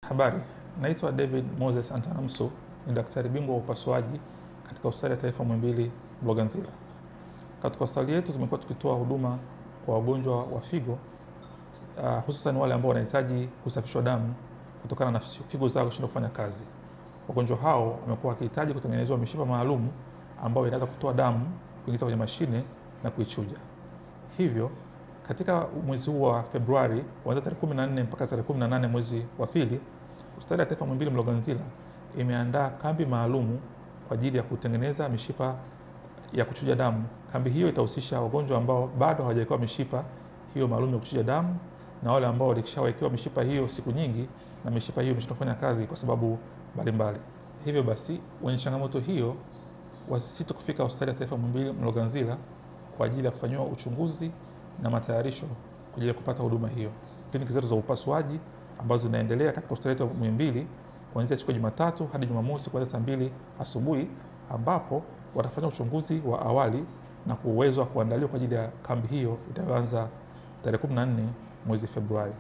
Habari, naitwa David Moses Antanamsu, ni daktari bingwa wa upasuaji katika Hospitali ya Taifa Muhimbili Mloganzila. Katika hospitali yetu tumekuwa tukitoa huduma kwa wagonjwa wa figo, hususan wale ambao wanahitaji kusafishwa damu kutokana na figo zao kushindwa kufanya kazi. Wagonjwa hao wamekuwa wakihitaji kutengenezwa mishipa maalum ambayo inaweza kutoa damu, kuingiza kwenye mashine na kuichuja. Hivyo, katika mwezi huu wa Februari, kuanzia tarehe 14 mpaka tarehe 18 mwezi wa pili, Hospitali ya Taifa Muhimbili Mloganzila imeandaa kambi maalumu kwa ajili ya kutengeneza mishipa ya kuchuja damu. Kambi hiyo itahusisha wagonjwa ambao bado hawajawekewa mishipa hiyo maalum ya kuchuja damu na wale ambao walishawekewa mishipa hiyo siku nyingi na mishipa hiyo imeshindwa kufanya kazi kwa sababu mbalimbali. Hivyo basi, wenye changamoto hiyo wasisite kufika Hospitali ya Taifa Muhimbili Mloganzila kwa ajili ya kufanyiwa uchunguzi na matayarisho kwa ajili ya kupata huduma hiyo. Kliniki zetu za upasuaji ambazo zinaendelea katika Hospitali ya Muhimbili kuanzia siku ya Jumatatu hadi Jumamosi kuanzia saa 2 asubuhi, ambapo watafanya uchunguzi wa awali na kuwezwa kuandaliwa kwa ajili ya kambi hiyo itayoanza tarehe 14 mwezi Februari.